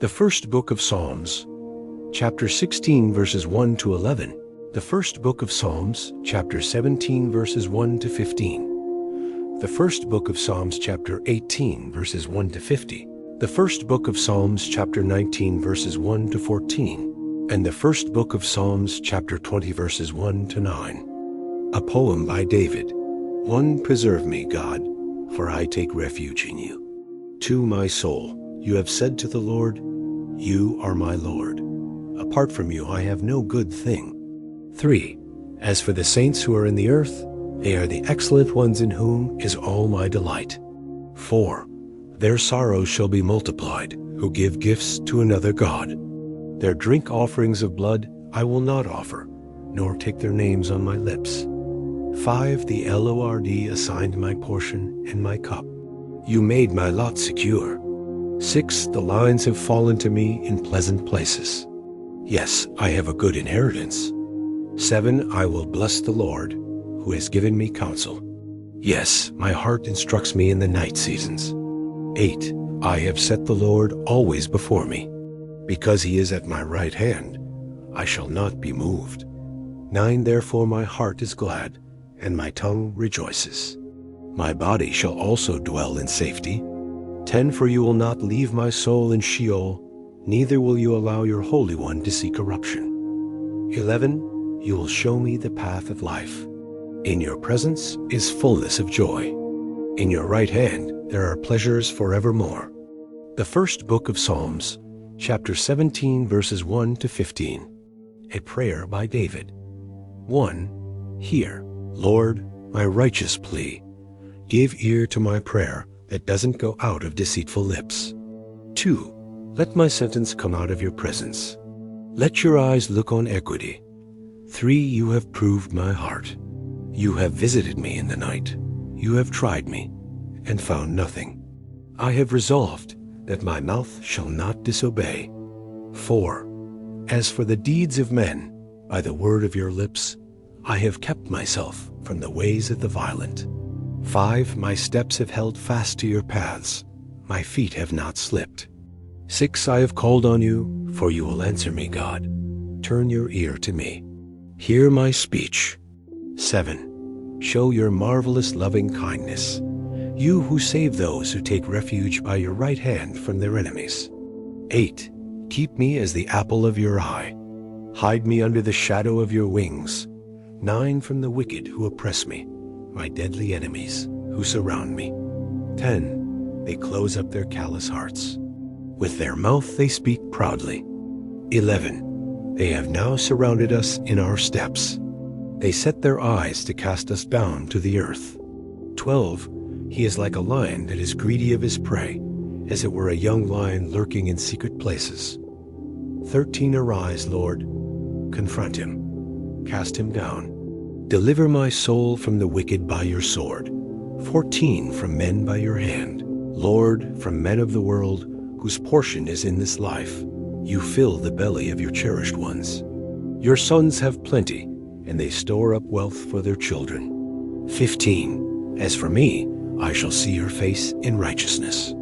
The first book of Psalms, chapter 16, verses 1 to 11. The first book of Psalms, chapter 17, verses 1 to 15. The first book of Psalms, chapter 18, verses 1 to 50. The first book of Psalms, chapter 19, verses 1 to 14. And the first book of Psalms, chapter 20, verses 1 to 9. A poem by David. 1. Preserve me, God, for I take refuge in you. 2. My soul, you have said to the Lord, you are my Lord. Apart from you I have no good thing. 3. As for the saints who are in the earth, they are the excellent ones in whom is all my delight. 4. Their sorrows shall be multiplied, who give gifts to another God. Their drink offerings of blood I will not offer, nor take their names on my lips. 5. The Lord assigned my portion and my cup. You made my lot secure. 6. The lines have fallen to me in pleasant places. Yes, I have a good inheritance. 7. I will bless the Lord, who has given me counsel. Yes, my heart instructs me in the night seasons. 8. I have set the Lord always before me. Because he is at my right hand, I shall not be moved. 9. Therefore my heart is glad, and my tongue rejoices. My body shall also dwell in safety. 10. For you will not leave my soul in Sheol, neither will you allow your Holy One to see corruption. 11. You will show me the path of life. In your presence is fullness of joy. In your right hand there are pleasures forevermore. The first book of Psalms, chapter 17, verses 1 to 15. A prayer by David. 1. Hear, Lord, my righteous plea. Give ear to my prayer that doesn't go out of deceitful lips. 2. Let my sentence come out of your presence. Let your eyes look on equity. 3. You have proved my heart. You have visited me in the night. You have tried me, and found nothing. I have resolved that my mouth shall not disobey. 4. As for the deeds of men, by the word of your lips, I have kept myself from the ways of the violent. 5. My steps have held fast to your paths. My feet have not slipped. 6. I have called on you, for you will answer me, God. Turn your ear to me. Hear my speech. 7. Show your marvelous loving kindness, you who save those who take refuge by your right hand from their enemies. 8. Keep me as the apple of your eye. Hide me under the shadow of your wings. 9. From the wicked who oppress me, my deadly enemies who surround me. 10. They close up their callous hearts. With their mouth they speak proudly. 11. They have now surrounded us in our steps. They set their eyes to cast us down to the earth. 12. He is like a lion that is greedy of his prey, as it were a young lion lurking in secret places. 13. Arise, Lord. Confront him. Cast him down. Deliver my soul from the wicked by your sword. 14. From men by your hand. Lord, from men of the world, whose portion is in this life. You fill the belly of your cherished ones. Your sons have plenty, and they store up wealth for their children. 15. As for me, I shall see your face in righteousness.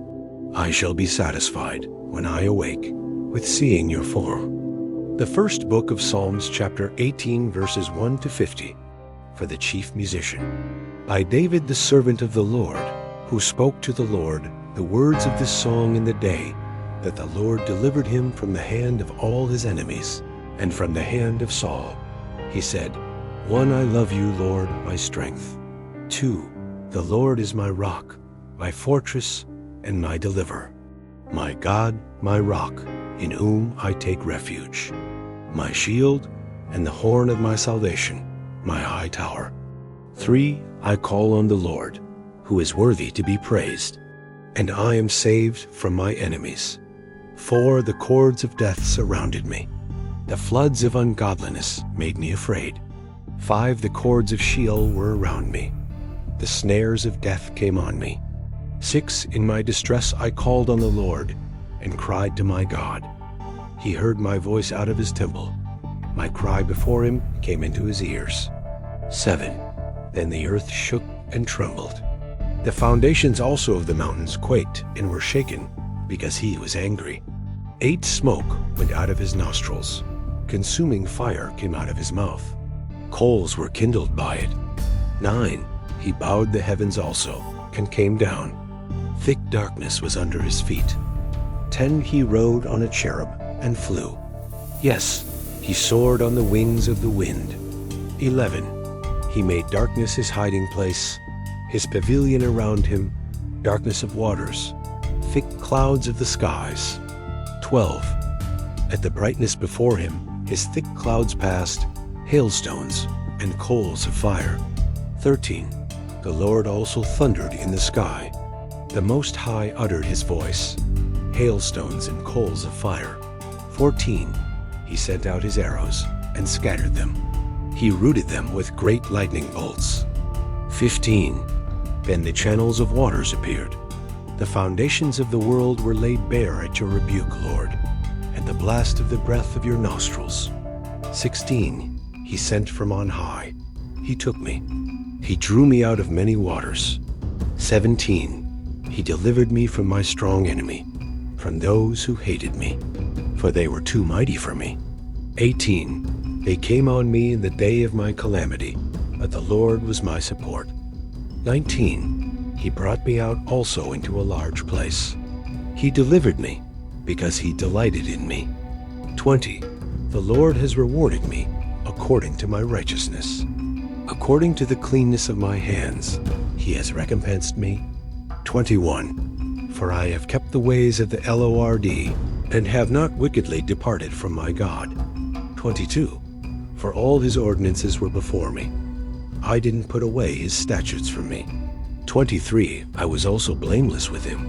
I shall be satisfied, when I awake, with seeing your form. The first book of Psalms, chapter 18, verses 1 to 50. For the chief musician. By David the servant of the Lord, who spoke to the Lord the words of this song in the day that the Lord delivered him from the hand of all his enemies, and from the hand of Saul. He said, 1. I love you, Lord, my strength. 2. The Lord is my rock, my fortress, and my deliverer. My God, my rock, in whom I take refuge. My shield, and the horn of my salvation, my high tower. 3. I call on the Lord, who is worthy to be praised, and I am saved from my enemies. 4. The cords of death surrounded me. The floods of ungodliness made me afraid. 5. The cords of Sheol were around me. The snares of death came on me. 6. In my distress I called on the Lord, and cried to my God. He heard my voice out of his temple. My cry before him came into his ears. 7. Then the earth shook and trembled. The foundations also of the mountains quaked and were shaken, because he was angry. 8 Smoke went out of his nostrils. Consuming fire came out of his mouth. Coals were kindled by it. 9 He bowed the heavens also, and came down. Thick darkness was under his feet. 10 He rode on a cherub, and flew. Yes, he soared on the wings of the wind. 11 He made darkness his hiding place, his pavilion around him, darkness of waters, thick clouds of the skies. 12 At the brightness before him, his thick clouds passed, hailstones and coals of fire. 13 The Lord also thundered in the sky. The Most High uttered his voice, hailstones and coals of fire. 14 He sent out his arrows and scattered them. He rooted them with great lightning bolts. 15 Then the channels of waters appeared. The foundations of the world were laid bare at your rebuke, Lord, at the blast of the breath of your nostrils. 16 He sent from on high. He took me. He drew me out of many waters. 17 He delivered me from my strong enemy, from those who hated me, for they were too mighty for me. 18 They came on me in the day of my calamity, but the Lord was my support. 19 He brought me out also into a large place. He delivered me, because he delighted in me. 20 The Lord has rewarded me according to my righteousness. According to the cleanness of my hands, he has recompensed me. 21 For I have kept the ways of the Lord, and have not wickedly departed from my God. 22 For all his ordinances were before me. I didn't put away his statutes from me. 23 I was also blameless with him.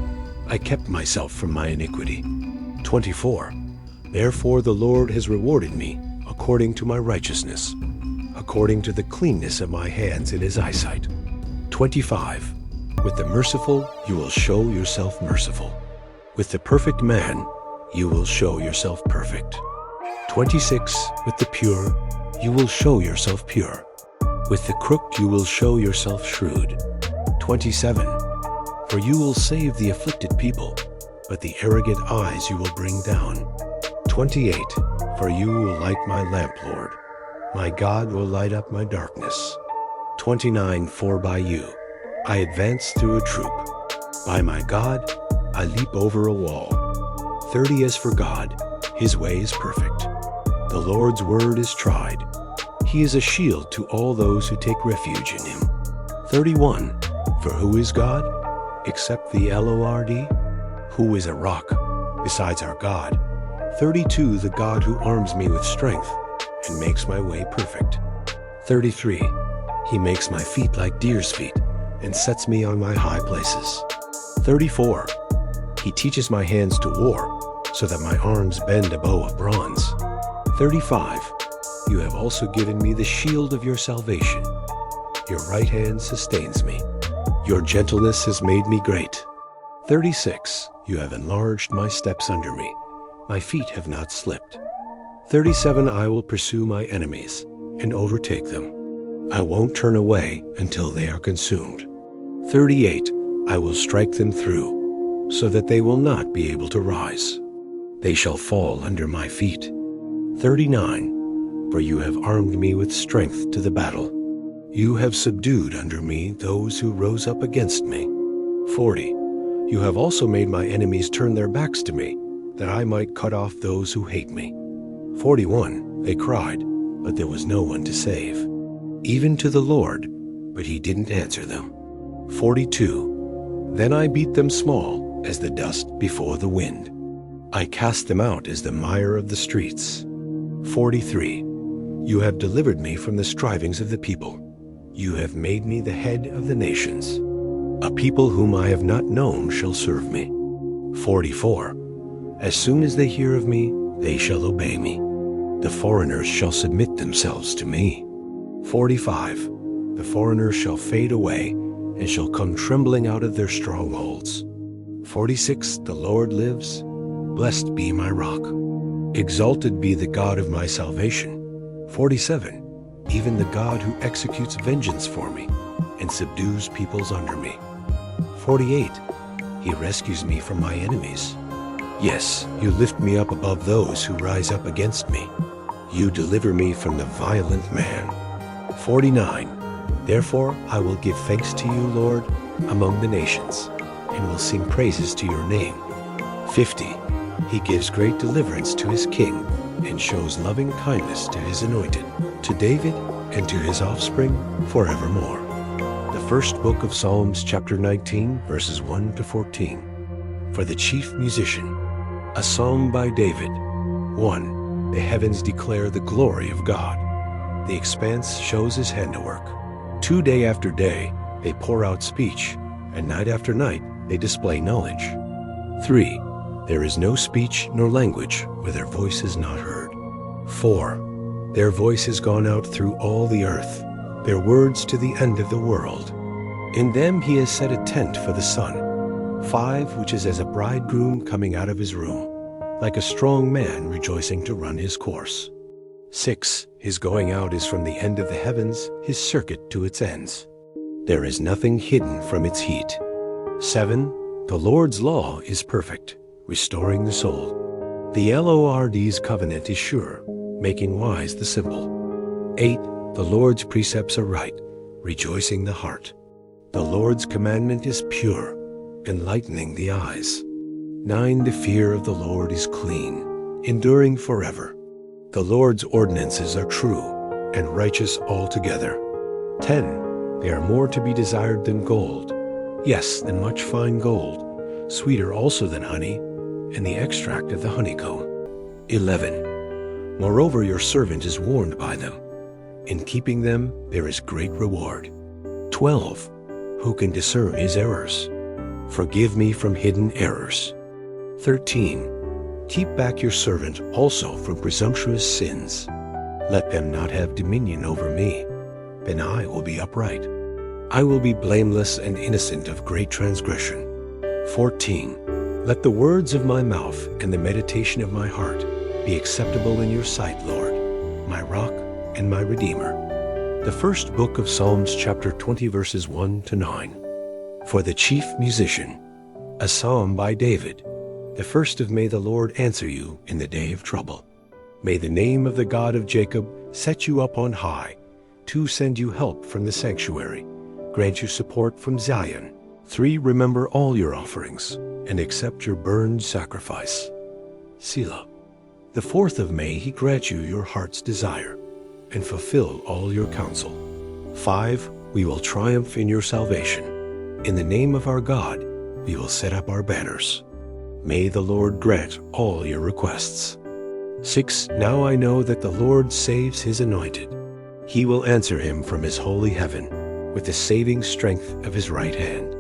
I kept myself from my iniquity. 24 Therefore the Lord has rewarded me according to my righteousness, according to the cleanness of my hands in his eyesight. 25 With the merciful you will show yourself merciful. With the perfect man you will show yourself perfect. 26 With the pure you will show yourself pure. With the crooked you will show yourself shrewd. 27 For you will save the afflicted people, but the arrogant eyes you will bring down. 28 For you will light my lamp, Lord. My God will light up my darkness. 29 For by you I advance through a troop. By my God I leap over a wall. 30 As for God, his way is perfect. The Lord's word is tried. He is a shield to all those who take refuge in him. 31 For who is God, except the Lord? Who is a rock besides our God? 32 The God who arms me with strength and makes my way perfect. 33 He makes my feet like deer's feet and sets me on my high places. 34 He teaches my hands to war, so that my arms bend a bow of bronze. 35 You have also given me the shield of your salvation. Your right hand sustains me. Your gentleness has made me great. 36 You have enlarged my steps under me. My feet have not slipped. 37 I will pursue my enemies and overtake them. I won't turn away until they are consumed. 38 I will strike them through, so that they will not be able to rise. They shall fall under my feet. 39 For you have armed me with strength to the battle. You have subdued under me those who rose up against me. 40 You have also made my enemies turn their backs to me, that I might cut off those who hate me. 41 They cried, but there was no one to save, even to the Lord, but he didn't answer them. 42 Then I beat them small as the dust before the wind. I cast them out as the mire of the streets. 43 You have delivered me from the strivings of the people. You have made me the head of the nations. A people whom I have not known shall serve me. 44 As soon as they hear of me, they shall obey me. The foreigners shall submit themselves to me. 45 The foreigners shall fade away, and shall come trembling out of their strongholds. 46 The Lord lives. Blessed be my rock. Exalted be the God of my salvation. 47 Even the God who executes vengeance for me, and subdues peoples under me. 48 He rescues me from my enemies. Yes, you lift me up above those who rise up against me. You deliver me from the violent man. 49. Therefore I will give thanks to you, Lord, among the nations, and will sing praises to your name. 50. He gives great deliverance to his king, and shows loving kindness to his anointed, to David and to his offspring forevermore. The first book of Psalms, chapter 19, verses 1 to 14. For the chief musician, a psalm by David. 1. The heavens declare the glory of God. The expanse shows his handiwork. 2. Day after day, they pour out speech, and night after night, they display knowledge. 3. There is no speech nor language where their voice is not heard. 4. Their voice has gone out through all the earth, their words to the end of the world. In them he has set a tent for the sun. 5. Which is as a bridegroom coming out of his room, like a strong man rejoicing to run his course. 6. His going out is from the end of the heavens, his circuit to its ends. There is nothing hidden from its heat. 7. The Lord's law is perfect, restoring the soul. The Lord's covenant is sure, making wise the simple. 8. The Lord's precepts are right, rejoicing the heart. The Lord's commandment is pure, enlightening the eyes. 9. The fear of the Lord is clean, enduring forever. The Lord's ordinances are true and righteous altogether. 10. They are more to be desired than gold, yes, than much fine gold, sweeter also than honey, and the extract of the honeycomb. 11. Moreover, your servant is warned by them. In keeping them, there is great reward. 12. Who can discern his errors? Forgive me from hidden errors. 13. Keep back your servant also from presumptuous sins. Let them not have dominion over me. Then I will be upright. I will be blameless and innocent of great transgression. 14. Let the words of my mouth and the meditation of my heart be acceptable in your sight, Lord, my rock and my redeemer. The first book of Psalms, chapter 20, verses 1 to 9. For the chief musician, a psalm by David. The first of May the Lord answer you in the day of trouble. May the name of the God of Jacob set you up on high, to send you help from the sanctuary, grant you support from Zion. 3. Remember all your offerings, and accept your burned sacrifice. Selah. The 4th of May he grant you your heart's desire, and fulfill all your counsel. 5. We will triumph in your salvation. In the name of our God, we will set up our banners. May the Lord grant all your requests. 6. Now I know that the Lord saves his anointed. He will answer him from his holy heaven with the saving strength of his right hand.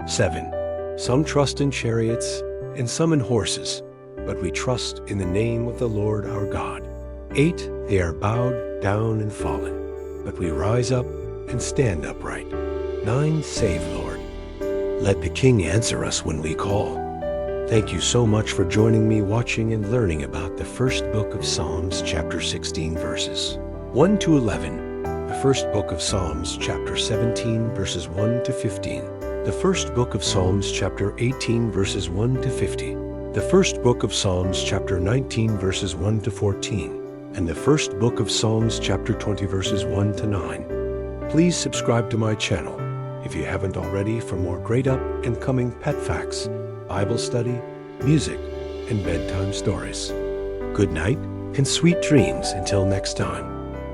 7. Some trust in chariots and some in horses, but we trust in the name of the Lord our God. 8. They are bowed down and fallen, but we rise up and stand upright. 9. Save, Lord. Let the King answer us when we call. Thank you so much for joining me watching and learning about the first book of Psalms, chapter 16, verses 1 to 11. The first book of Psalms, chapter 17, verses 1 to 15. The first book of Psalms, chapter 18, verses 1 to 50. The first book of Psalms, chapter 19, verses 1 to 14. And the first book of Psalms, chapter 20, verses 1 to 9. Please subscribe to my channel if you haven't already for more great up and coming pet facts, Bible study, music, and bedtime stories. Good night and sweet dreams until next time.